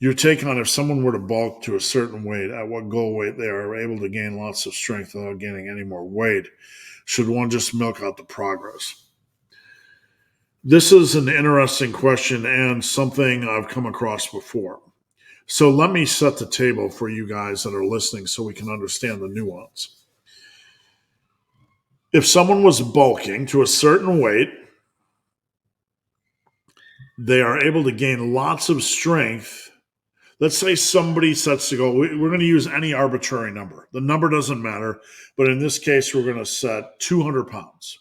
Your take on if someone were to bulk to a certain weight, at what goal weight they are able to gain lots of strength without gaining any more weight. Should one just milk out the progress? This is an interesting question and something I've come across before. So let me set the table for you guys that are listening so we can understand the nuance. If someone was bulking to a certain weight, they are able to gain lots of strength. Let's say somebody sets to go, we're going to use any arbitrary number. The number doesn't matter, but in this case, we're going to set 200 pounds.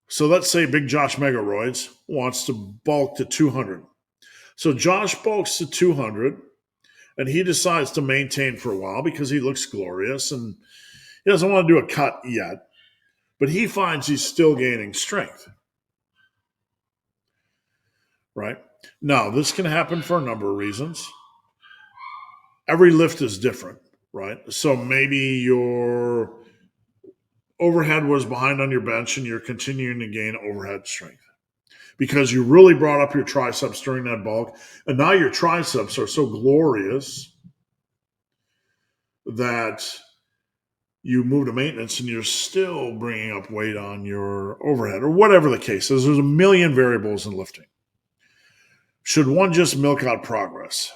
So let's say Big Josh Megaroids wants to bulk to 200. So Josh bulks to 200, and he decides to maintain for a while because he looks glorious and he doesn't want to do a cut yet, but he finds he's still gaining strength. Right? Now, this can happen for a number of reasons. Every lift is different, right? So maybe your overhead was behind on your bench and you're continuing to gain overhead strength because you really brought up your triceps during that bulk. And now your triceps are so glorious that you move to maintenance and you're still bringing up weight on your overhead or whatever the case is. There's a million variables in lifting. Should one just milk out progress?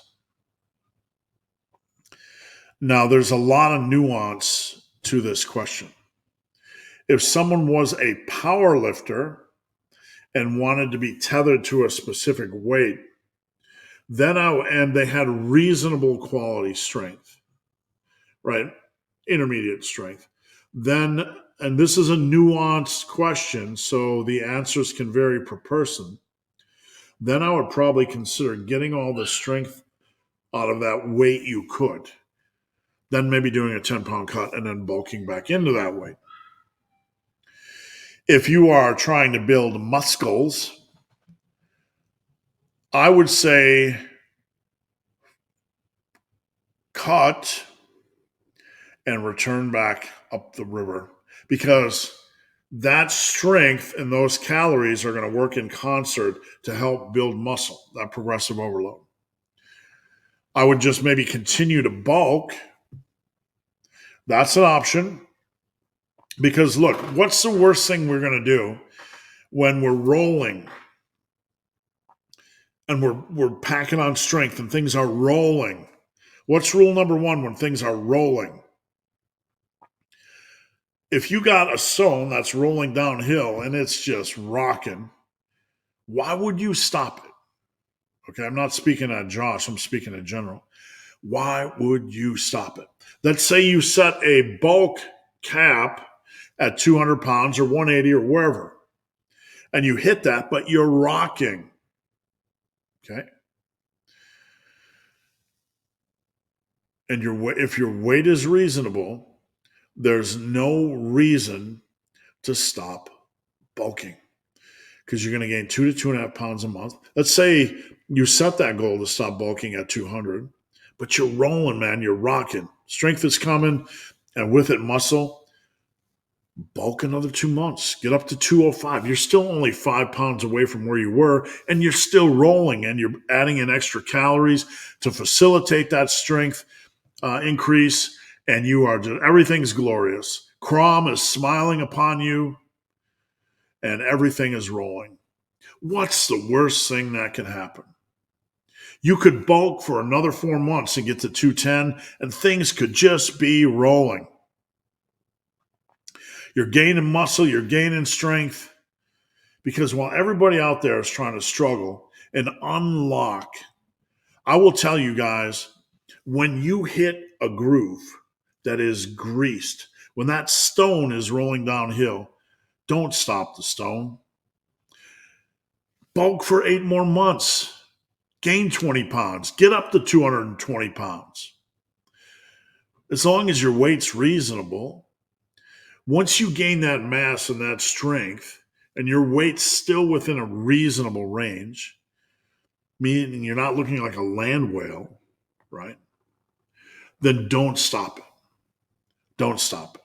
Now, there's a lot of nuance to this question. If someone was a power lifter and wanted to be tethered to a specific weight, and they had reasonable quality strength, right? Intermediate strength. Then, and this is a nuanced question, so the answers can vary per person. Then I would probably consider getting all the strength out of that weight you could. Then maybe doing a 10-pound cut and then bulking back into that weight. If you are trying to build muscles, I would say cut and return back up the river because that strength and those calories are going to work in concert to help build muscle, that progressive overload. I would just maybe continue to bulk. That's an option. Because look, what's the worst thing we're going to do when we're rolling and we're packing on strength and things are rolling? What's rule number one when things are rolling? If you got a stone that's rolling downhill and it's just rocking, why would you stop it? Okay, I'm not speaking at Josh, I'm speaking in general. Why would you stop it? Let's say you set a bulk cap at 200 pounds or 180 or wherever, and you hit that, but you're rocking. Okay. And if your weight is reasonable, there's no reason to stop bulking because you're going to gain 2 to 2.5 pounds a month. Let's say you set that goal to stop bulking at 200, but you're rolling, man. You're rocking. Strength is coming, and with it, muscle. Bulk another 2 months. Get up to 205. You're still only 5 pounds away from where you were, and you're still rolling, and you're adding in extra calories to facilitate that strength increase, and everything's glorious. Crom is smiling upon you, and everything is rolling. What's the worst thing that can happen? You could bulk for another 4 months and get to 210, and things could just be rolling. You're gaining muscle, you're gaining strength, because while everybody out there is trying to struggle and unlock, I will tell you guys, when you hit a groove that is greased, when that stone is rolling downhill, don't stop the stone. Bulk for 8 more months. Gain 20 pounds. Get up to 220 pounds. As long as your weight's reasonable, once you gain that mass and that strength, and your weight's still within a reasonable range, meaning you're not looking like a land whale, right? Then don't stop it. Don't stop it.